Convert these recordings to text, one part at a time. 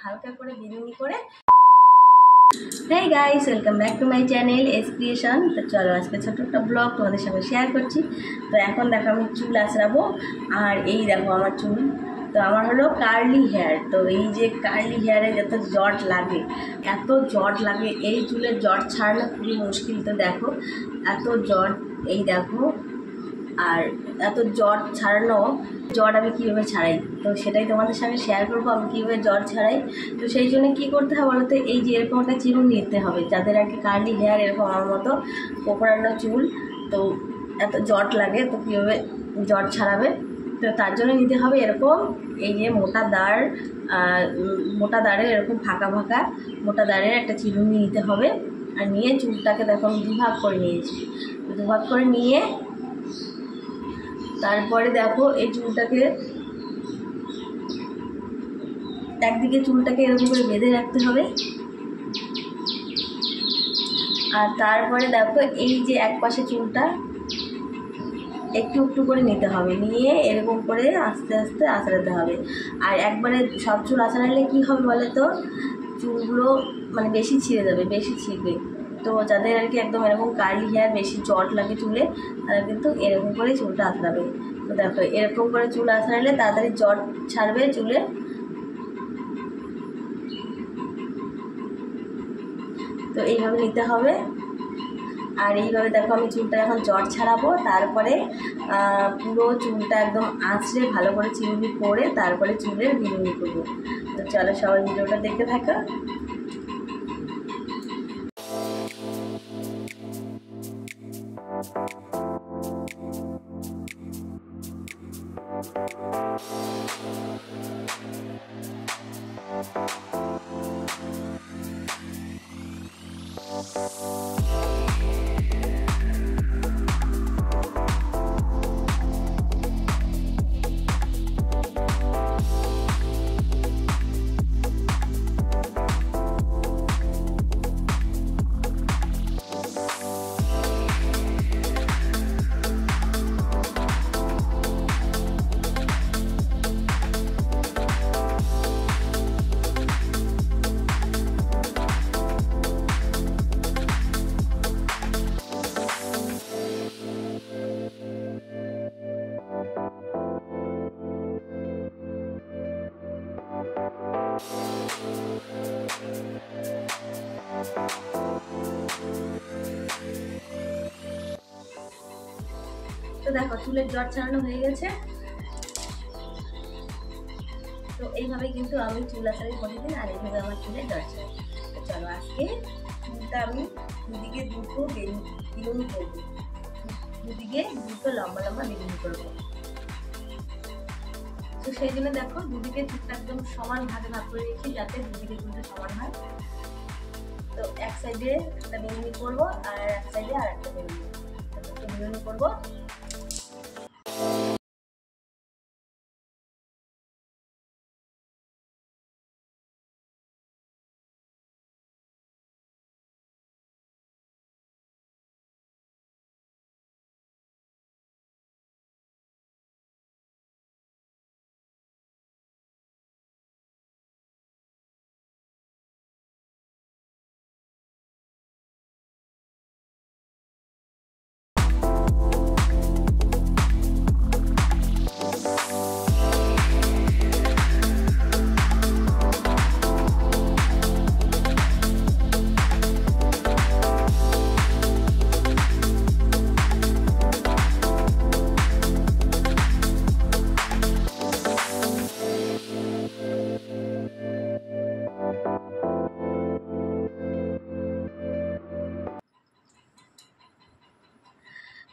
হালকা করে বিনুনি করে। Hey guys, welcome back to my channel S creation. তো চলো আজকে ছোট্ট একটা ব্লগ তোমাদের সঙ্গে শেয়ার করছি। তো এখন দেখো আমি চুল আঁচড়াবো, আর এই দেখো আমার চুল। তো আমার হলো কার্লি হেয়ার। তো এই যে কার্লি হেয়ারে যত জট লাগে, এত জট লাগে, এই চুলের জট ছাড়ানো খুবই মুশকিল। তো দেখো এত জট, এই দেখো। আর এত জট ছাড়ানো, জট আমি কীভাবে ছাড়াই তো সেটাই তোমাদের সঙ্গে শেয়ার করবো, আমি কীভাবে জট ছাড়াই। তো সেই জন্য কী করতে হবে বলো তো, এই যে এরকম একটা চিরুনি নিতে হবে, যাদের আর কি কার্লি হেয়ার, এরকম আমার মতো কোকড়ানো চুল, তো এত জট লাগে, তো কীভাবে জট ছাড়াবে। তো তার জন্য নিতে হবে এরকম এই যে মোটা দাঁড়ের এরকম ফাঁকা ফাঁকা মোটা দাঁড়ের একটা চিরুনি নিতে হবে। আর নিয়ে চুলটাকে দেখো আমি দুভাগ করে নিয়েছি। দুভাগ করে নিয়ে তারপরে দেখো এই চুলটাকে একদিকে চুলটাকে এরকম করে বেঁধে রাখতে হবে। আর তারপরে দেখো এই যে এক পাশে চুলটা একটু একটু করে নিতে হবে, নিয়ে এরকম করে আস্তে আস্তে আঁচড়াতে হবে। আর একবারে সব চুল আঁচড়ালে কী হবে বলে তো, চুলগুলো মানে বেশি ছিঁড়ে যাবে, বেশি ছিঁড়বে। তো যাদের আর কি একদম এরকম কার্লি হেয়ার, বেশি জট লাগে চুলে, তারা কিন্তু এরকম করে চুলটা আঁচড়াবে। তো দেখো এরকম করে চুল আঁচড়ালে তাড়াতাড়ি জট ছাড়বে চুলে। তো এইভাবে নিতে হবে। আর এইভাবে দেখো আমি চুলটা এখন জট ছাড়াবো, তারপরে পুরো চুলটা একদম আঁচড়ে ভালো করে চিরুনি করে তারপরে চুলের বিনুনি করবো। তো চলো সবাই ভিডিওটা দেখতে থাকো। তো দেখো চুলের জট ছাড়ানো হয়ে গেছে। তো এইভাবে কিন্তু আমি চুল আঁচড়াই প্রতিদিন, আর এইভাবে আমার চুলের জট ছাড়াই। তো চলো আজকে চুলটা আমি দুদিকে দুটো বিনুনি করবো, দুদিকে দুটো লম্বা লম্বা বিনুনি করবো। তো সেই জন্য দেখো দুদিকে চুলটা একদম সমান ভাগে ভাগ করে রেখি, যাতে দুদিকে চুলটা সমান হয়। তো এক সাইডে একটা বিনুনি করবো, আর এক সাইডে আর একটা বিনুনি করবো।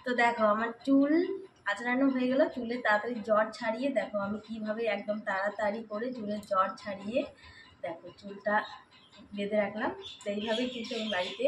তো দেখো আমার চুল আঁচড়ানো হয়ে গেল। চুলে তাড়াতাড়ি জট ছাড়িয়ে দেখো আমি কিভাবে একদম তাড়াতাড়ি করে চুলের জট ছাড়িয়ে দেখো চুলটা বেঁধে রাখলাম। তো এইভাবেই কিন্তু আমি বাড়িতে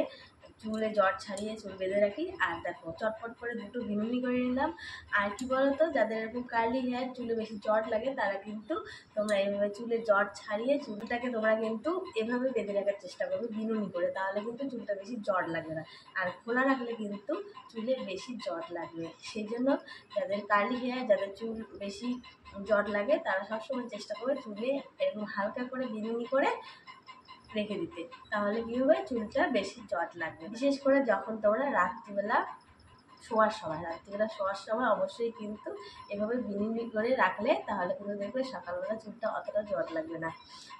চুলে জট ছাড়িয়ে চুল বেঁধে রাখি। আর দেখো চটপট করে দুটো বিনুনি করে নিলাম। আর কি বলতো, যাদের এরকম কার্লি হেয়ার, চুলে বেশি জট লাগে, তারা কিন্তু তোমরা এইভাবে চুলে জট ছাড়িয়ে চুলটাকে তোমরা কিন্তু এভাবে বেঁধে রাখার চেষ্টা করবে বিনুনি করে, তাহলে কিন্তু চুলটা বেশি জট লাগবে না। আর খোলা রাখলে কিন্তু চুলে বেশি জট লাগবে। সেই জন্য যাদের কার্লি হেয়ার, যাদের চুল বেশি জট লাগে, তারা সবসময় চেষ্টা করবে চুলে এরকম হালকা করে বিনুনি করে রেখে দিতে, তাহলে কী হবে, চুলটা বেশি জট লাগবে। বিশেষ করে যখন তোমরা রাত্রিবেলা শোয়ার সময় অবশ্যই কিন্তু এভাবে বিনুনি করে রাখলে, তাহলে কিন্তু দেখবে সকালবেলা চুলটা অতটা জট লাগবে না।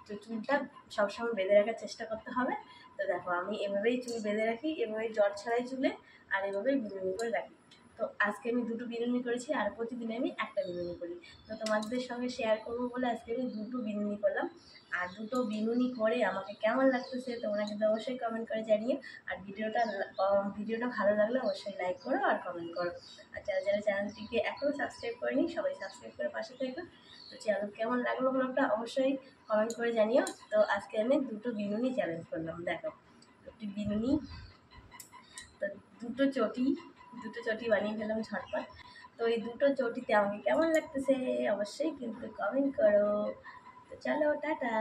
তো চুলটা সবসময় বেঁধে রাখার চেষ্টা করতে হবে। তো দেখো আমি এভাবেই চুল বেঁধে রাখি, এভাবেই জট ছাড়াই চুলে, আর এভাবেই বিনুনি করে রাখি। তো আজকে আমি দুটো বিনুনি করেছি, আর প্রতিদিন আমি একটা বিনুনি করি। তো তোমাদের সঙ্গে শেয়ার করবো বলে আজকে আমি দুটো বিনুনি করলাম। আর দুটো বিনুনি করে আমাকে কেমন লাগতেছে তোমরা কিন্তু অবশ্যই কমেন্ট করে জানিও। আর ভিডিওটা ভালো লাগলে অবশ্যই লাইক করো আর কমেন্ট করো। আর যারা যারা চ্যানেলটিকে এখনও সাবস্ক্রাইব করেনি, সবাই সাবস্ক্রাইব করে পাশে থেকো। তো চ্যানেল কেমন লাগলো ব্লগটা অবশ্যই কমেন্ট করে জানিও। তো আজকে আমি দুটো বিনুনি চ্যালেঞ্জ করলাম। দেখো দুটি বিনুনি, তো দুটো চটি বানিয়ে ফেললাম ঝটপট। তো এই দুটো চটিতে আমাকে কেমন লাগতেছে অবশ্যই কিন্তু কমেন্ট করো। তো চলো টাটা।